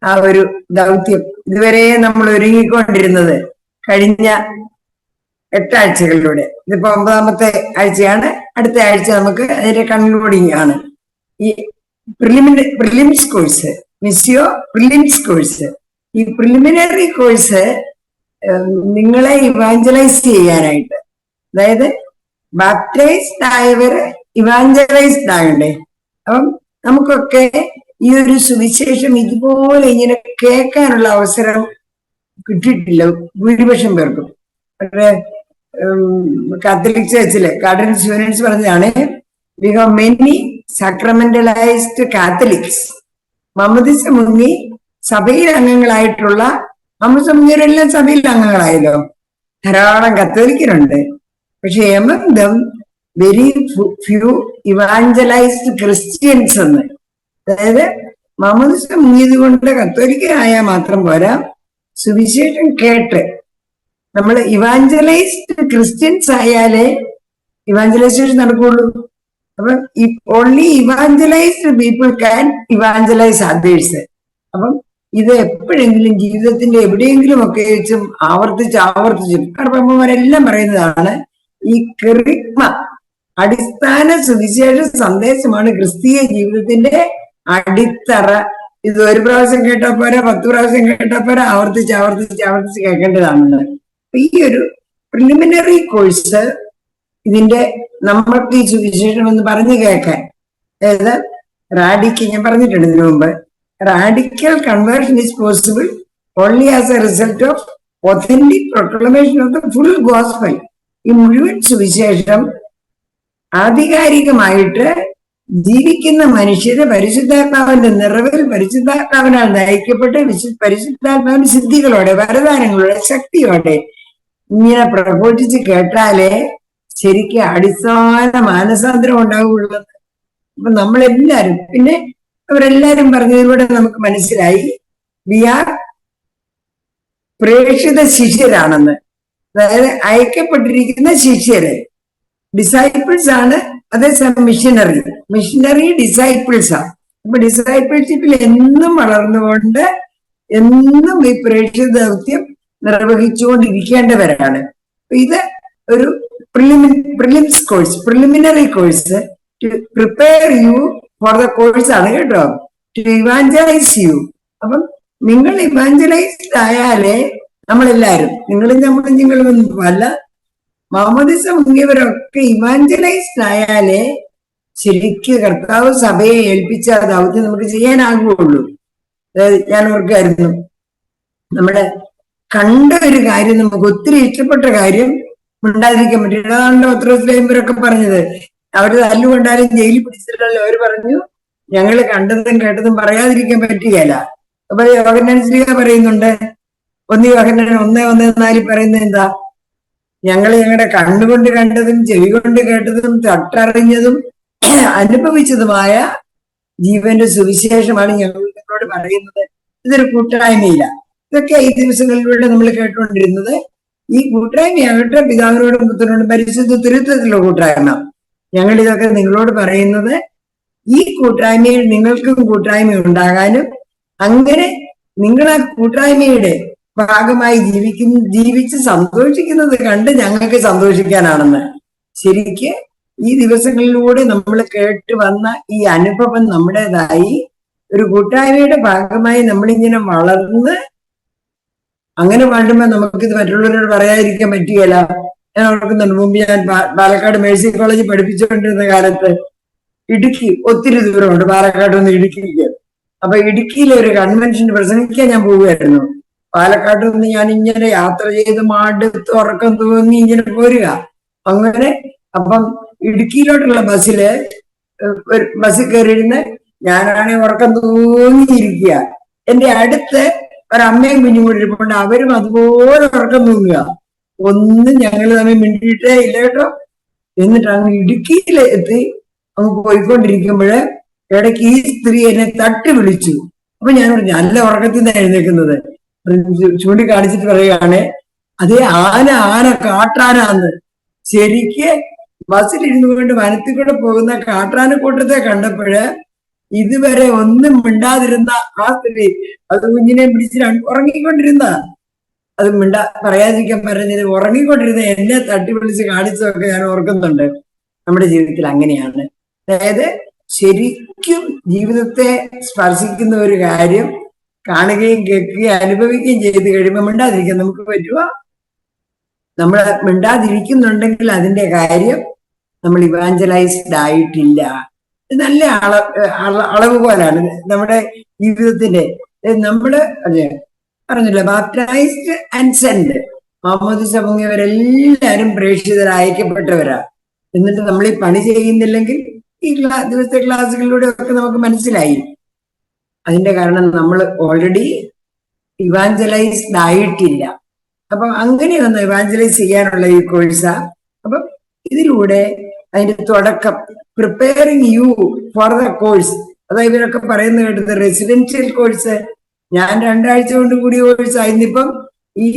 ആ ഒരു ദൗത്യം ഇതുവരെ നമ്മൾ ഒരുങ്ങിക്കൊണ്ടിരുന്നത് കഴിഞ്ഞ 8 ആഴ്ചകളിലൂടെ, ഇതിപ്പോ 9ാമത്തെ ആഴ്ചയാണ്. അടുത്ത ആഴ്ച നമുക്ക് അതിന്റെ കൺക്ലൂഡിങ് ആണ്. ഈ പ്രിലിംസ് കോഴ്സ്, മിസ്സിയോ പ്രിലിംസ് കോഴ്സ്, ഈ പ്രിലിമിനറി കോഴ്സ് നിങ്ങളെ ഇവാഞ്ചലൈസ് ചെയ്യാനായിട്ട്, അതായത് ബാപ്റ്റൈസ്ഡ് ആയവര് ഇവാഞ്ചലൈസ്ഡ് ആകണ്ടേ. അപ്പം നമുക്കൊക്കെ ഈ ഒരു സുവിശേഷം ഇതുപോലെ ഇങ്ങനെ കേൾക്കാനുള്ള അവസരം കിട്ടിയിട്ടില്ല ഭൂരിപക്ഷം പേർക്കും. കാത്തലിക് ചർച്ചില് കാർഡിനൽ സ്യൂനൻസ് പറഞ്ഞതാണ്, വി ഹാവ് മെനി സാക്രമെന്റലൈസ്ഡ് കാത്തലിക്സ്. മമ്മദിസ മുങ്ങി സഭയിൽ അംഗങ്ങളായിട്ടുള്ള, മമ്മദിസ മുങ്ങിയവരെല്ലാം സഭയിൽ അംഗങ്ങളായല്ലോ, ധാരാളം കത്തോലിക്കരുണ്ട്. പക്ഷെ among them very few evangelized Christians എന്ന്. അതായത് മമ്മദിസ മുങ്ങിയത് കൊണ്ട് കത്തോലിക്കരായാൽ മാത്രം പോരാ, സുവിശേഷം കേട്ട് നമ്മൾ ഇവാഞ്ചലൈസ്ഡ് ക്രിസ്ത്യൻസ് ആയാലേ ഇവാഞ്ചലൈസേഷൻ നടക്കുള്ളൂ. അപ്പം only evangelized people can evangelize others. അപ്പം ഇത് എപ്പോഴെങ്കിലും ജീവിതത്തിന്റെ എവിടെയെങ്കിലും ഒക്കെ വെച്ചും ആവർത്തിച്ചും കർമ്മന്മാരെല്ലാം പറയുന്നതാണ്, ഈ കെറിഗ്മ അടിസ്ഥാന സുവിശേഷ സന്ദേശമാണ് ക്രിസ്തീയ ജീവിതത്തിന്റെ അടിത്തറ. ഇത് ഒരു പ്രാവശ്യം കേട്ടാൽ പോരാ, 10 പ്രാവശ്യം കേട്ടാൽ പോരാ, ആവർത്തിച്ച് കേൾക്കേണ്ടതാണ്. ഈ ഒരു പ്രിലിമിനറി കോഴ്സ് ഇതിന്റെ നമ്മൾക്ക് ഈ സുവിശേഷം എന്ന് പറഞ്ഞു കേൾക്കാൻ, അതായത് ഞാൻ പറഞ്ഞിട്ടുണ്ട് ഇതിനു മുമ്പ്, radical conversion is possible only as A result of authentic proclamation of the full gospel. ഈ മുഴുവൻ സുവിശേഷം ആധികാരികമായിട്ട് ജീവിക്കുന്ന മനുഷ്യര് പരിശുദ്ധാത്മാവിന്റെ നിറവിൽ പരിശുദ്ധാത്മാവിനാൽ നയിക്കപ്പെട്ട് പരിശുദ്ധാത്മാവിന്റെ സിദ്ധികളോടെ, വരദാനങ്ങളോടെ, ശക്തിയോടെ ഇങ്ങനെ പ്രഘോഷിച്ച് കേട്ടാലേ ശരിക്കും അടിസ്ഥാന മാനസാന്തരം ഉണ്ടാവുള്ളൂ. അപ്പൊ നമ്മളെല്ലാരും, പിന്നെ അവരെല്ലാരും പറഞ്ഞതിലൂടെ നമുക്ക് മനസ്സിലായി വി ആർ പ്രേക്ഷിത ശിഷ്യരാണെന്ന്. അതായത് അയക്കപ്പെട്ടിരിക്കുന്ന ശിഷ്യര്, ഡിസൈപ്പിൾസ് ആണ്. അതേസമയം മിഷനറി ഡിസൈപ്പിൾസ് ആണ്. അപ്പൊ ഡിസൈപ്പിൾഷിപ്പിൽ എന്നും വളർന്നുകൊണ്ട് എന്നും ഈ പ്രേക്ഷിത ദൗത്യം നിർവഹിച്ചുകൊണ്ടിരിക്കേണ്ടവരാണ്. ഇത് ഒരു prelims course, preliminary course to prepare you for the course ആണ് കേട്ടോ, ടു ഇവാഞ്ചലൈസ് യു. അപ്പം നിങ്ങൾ ഇവാഞ്ചലൈസ്ഡ് ആയാലേ നമ്മളെല്ലാരും, നിങ്ങളും അല്ല, മാമോദിസ മുങ്ങിയവരൊക്കെ ഇവാഞ്ചലൈസ്ഡ് ആയാലേ ശരിക്ക് കർത്താവ് സഭയെ ഏൽപ്പിച്ച ദൗത്യം നമുക്ക് ചെയ്യാനാകുള്ളൂ. അതായത് ഞാൻ ഓർക്കായിരുന്നു, നമ്മുടെ കണ്ട ഒരു കാര്യം, നമുക്ക് ഒത്തിരി ഇഷ്ടപ്പെട്ട കാര്യം ഉണ്ടായിരിക്കാൻ പറ്റില്ല. അതാണ് പത്രോസ്ലേമരൊക്കെ പറഞ്ഞത്, അവര് തല്ലുകൊണ്ടാലും ജയിലിൽ പിടിച്ചിട്ടല്ലോ. അവര് പറഞ്ഞു, ഞങ്ങള് കണ്ടതും കേട്ടതും പറയാതിരിക്കാൻ പറ്റുകയല്ല. അപ്പൊ യോഹന്നാൻ ശ്ലീഹ പറയുന്നുണ്ട്, 1 യോഹന്നാൻ 1:1-4 പറയുന്നത് എന്താ? ഞങ്ങളുടെ കണ്ണുകൊണ്ട് കണ്ടതും ചെവി കൊണ്ട് കേട്ടതും തൊട്ടറിഞ്ഞതും അനുഭവിച്ചതുമായ ജീവന്റെ സുവിശേഷമാണ് ഞങ്ങൾ നിങ്ങളോട് പറയുന്നത്. ഇതൊരു കൂട്ടായ്മയില്ല. ഇതൊക്കെ ഈ ദിവസങ്ങളിലൂടെ നമ്മൾ കേട്ടുകൊണ്ടിരുന്നത്. ഈ കൂട്ടായ്മയാകട്ടെ പിതാവിനോടും പുത്രനോടും പരിശുദ്ധ തിരുത്വത്തിലുള്ള കൂട്ടായ്മ. ഞങ്ങൾ ഇതൊക്കെ നിങ്ങളോട് പറയുന്നത് ഈ കൂട്ടായ്മയിൽ നിങ്ങൾക്കും കൂട്ടായ്മ ഉണ്ടാകാനും, അങ്ങനെ നിങ്ങൾ ആ കൂട്ടായ്മയുടെ ഭാഗമായി ജീവിച്ച് സന്തോഷിക്കുന്നത് കണ്ട് ഞങ്ങൾക്ക് സന്തോഷിക്കാനാണെന്ന്. ശരിക്ക് ഈ ദിവസങ്ങളിലൂടെ നമ്മൾ കേട്ട് വന്ന ഈ അനുഭവം നമ്മുടേതായി ഒരു കൂട്ടായ്മയുടെ ഭാഗമായി നമ്മളിങ്ങനെ വളർന്ന് അങ്ങനെ പാടുമ്പോ നമുക്കിത് മറ്റുള്ളവരോട് പറയാതിരിക്കാൻ പറ്റുകയില്ല. ഞാൻ ഓർക്കുന്നുണ്ട്, മുമ്പ് ഞാൻ പാലക്കാട് മേഴ്സി കോളേജിൽ പഠിപ്പിച്ചുകൊണ്ടിരുന്ന കാലത്ത് ഇടുക്കി ഒത്തിരി ദൂരമുണ്ട് പാലക്കാട് നിന്ന് ഇടുക്കിക്ക്. അപ്പൊ ഇടുക്കിയിലെ ഒരു കൺവെൻഷന് പ്രസംഗിക്കാൻ ഞാൻ പോവുകയായിരുന്നു. പാലക്കാട് നിന്ന് ഞാൻ ഇങ്ങനെ യാത്ര ചെയ്ത് മടുത്ത് ഉറക്കം തൂങ്ങി ഇങ്ങനെ പോരുക. അങ്ങനെ അപ്പം ഇടുക്കിയിലോട്ടുള്ള ബസ്സിൽ കയറിയിരുന്ന് ഞാനാണെങ്കിൽ ഉറക്കം തൂങ്ങിയിരിക്കുക. എന്റെ അടുത്ത് ഒരമ്മയും കുഞ്ഞും കൂടി ഇരിപ്പുണ്ട്, അവരും അതുപോലെ ഉറക്കം തൂങ്ങുക. ഒന്നും ഞങ്ങൾ തമ്മിൽ മിണ്ടിയിട്ടേ ഇല്ല കേട്ടോ. എന്നിട്ട് അങ്ങ് ഇടുക്കിയിൽ എത്തി അങ്ങ് പോയിക്കൊണ്ടിരിക്കുമ്പോഴ് ഇടയ്ക്ക് ഈ സ്ത്രീ എന്നെ തട്ടി വിളിച്ചു. അപ്പൊ ഞാൻ പറഞ്ഞു, നല്ല ഉറക്കത്തിൽ നിന്ന് എഴുന്നേക്കുന്നത്. ചൂണ്ടിക്കാണിച്ചിട്ട് പറയുകയാണ്, അതേ ആന കാട്ടാനാന്ന്. ശരിക്ക് ബസ്സിലിരുന്നു കൊണ്ട് വനത്തിൽ കൂടെ പോകുന്ന കാട്ടാനക്കൂട്ടത്തെ കണ്ടപ്പോഴ് ഇതുവരെ ഒന്നും മിണ്ടാതിരുന്ന ആ സ്ത്രീ അത് കുഞ്ഞിനെ പിടിച്ച് ഉറങ്ങിക്കൊണ്ടിരുന്ന, അത് പറയാതിരിക്കാൻ പറഞ്ഞത് ഉറങ്ങിക്കൊണ്ടിരുന്ന എന്നെ തട്ടി വിളിച്ച് കാണിച്ചതൊക്കെ ഞാൻ ഓർക്കുന്നുണ്ട്. നമ്മുടെ ജീവിതത്തിൽ അങ്ങനെയാണ്. അതായത് ശരിക്കും ജീവിതത്തെ സ്പർശിക്കുന്ന ഒരു കാര്യം കാണുകയും കേൾക്കുകയും അനുഭവിക്കുകയും ചെയ്ത് കഴിയുമ്പോൾ മിണ്ടാതിരിക്കാൻ നമുക്ക് പറ്റുമോ? നമ്മൾ മിണ്ടാതിരിക്കുന്നുണ്ടെങ്കിൽ അതിന്റെ കാര്യം നമ്മൾ ഇവാഞ്ചലൈസ്ഡ് ആയിട്ടില്ല. നല്ല അളവ് പോലാണ് നമ്മുടെ ജീവിതത്തിന്റെ. നമ്മള് അതെ പറഞ്ഞില്ല, ബാപ്റ്റൈസ്ഡ് ആൻഡ് സെൻഡ്, മാമോദിസ മുങ്ങിയവരെല്ലാരും പ്രേക്ഷിതരാ, അയക്കപ്പെട്ടവരാ. എന്നിട്ട് നമ്മൾ ഈ പണി ചെയ്യുന്നില്ലെങ്കിൽ ഈ ദിവസത്തെ ക്ലാസ്സുകളിലൂടെ ഒക്കെ നമുക്ക് മനസ്സിലായി. അതിന്റെ കാരണം നമ്മൾ ഓൾറെഡി ഇവാഞ്ചലൈസ്ഡ് ആയിട്ടില്ല. അപ്പൊ അങ്ങനെയൊന്ന് ഇവാഞ്ചലൈസ് ചെയ്യാനുള്ള ഈ കോഴ്സാ. അപ്പം ഇതിലൂടെ അതിന്റെ തുടക്കം preparing U for the course. അതായത് ഇവരൊക്കെ പറയുന്നത് കേട്ടത് റെസിഡൻഷ്യൽ കോഴ്സ് ഞാൻ 2 ആഴ്ച കൊണ്ട് കൂടിയ കോഴ്സ് ആയിരുന്നിപ്പം ഈ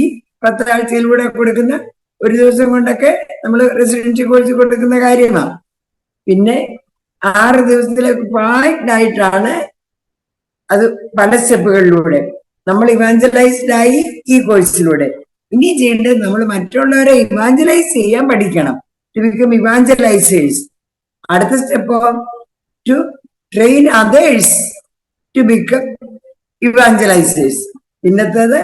10 ആഴ്ചയിലൂടെ കൊടുക്കുന്ന 1 ദിവസം കൊണ്ടൊക്കെ നമ്മൾ റെസിഡൻഷ്യൽ കോഴ്സ് കൊടുക്കുന്ന കാര്യമാണ്. പിന്നെ 6 ദിവസത്തിലേക്ക് പാക്ഡ് ആയിട്ടാണ് അത് പല സ്റ്റെപ്പുകളിലൂടെ നമ്മൾ ഇവാഞ്ചലൈസ്ഡ് ആയി ഈ കോഴ്സിലൂടെ. ഇനി ചെയ്യേണ്ടത് നമ്മൾ മറ്റുള്ളവരെ ഇവാഞ്ചലൈസ് ചെയ്യാൻ പഠിക്കണം, ടു ബിക്കം ഇവാഞ്ചലൈസേഴ്സ്. അടുത്ത step to train others to become evangelizers. പിന്നത്തേത്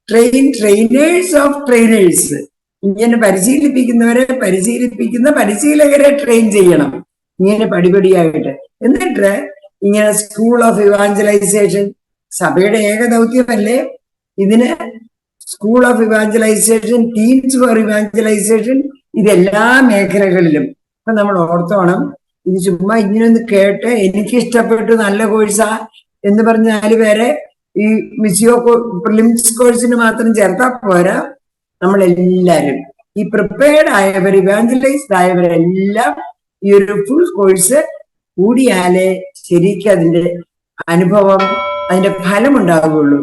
ട്രെയിനേഴ്സ് ഓഫ് ട്രെയിനേഴ്സ്. ഇങ്ങനെ പരിശീലിപ്പിക്കുന്നവരെ പരിശീലിപ്പിക്കുന്ന പരിശീലകരെ ട്രെയിൻ ചെയ്യണം, ഇങ്ങനെ പടിപടിയായിട്ട്. എന്നിട്ട് ഇങ്ങനെ സ്കൂൾ ഓഫ് ഇവാഞ്ചലൈസേഷൻ, സഭയുടെ ഏക ദൗത്യമല്ലേ ഇതിന്, school of evangelisation, teams for evangelisation, ഇതെല്ലാ മേഖലകളിലും. അപ്പൊ നമ്മൾ ഓർത്തോണം, ഇത് ചുമ്മാ ഇങ്ങനെയൊന്ന് കേട്ട് എനിക്ക് ഇഷ്ടപ്പെട്ടു നല്ല കോഴ്സാ എന്ന് പറഞ്ഞ് 4 പേരെ ഈ മിസിയോ പ്രിലിംസ് കോഴ്സിന് മാത്രം ചേർത്താൽ പോരാ. നമ്മളെല്ലാരും ഈ പ്രിപ്പയർഡ് ആയവർ, ഇവാഞ്ചലൈസ്ഡ് ആയവരെല്ലാം ഈ ഒരു ഫുൾ കോഴ്സ് കൂടിയാലേ ശരിക്കും അതിന്റെ അനുഭവം, അതിന്റെ ഫലം ഉണ്ടാവുകയുള്ളൂ.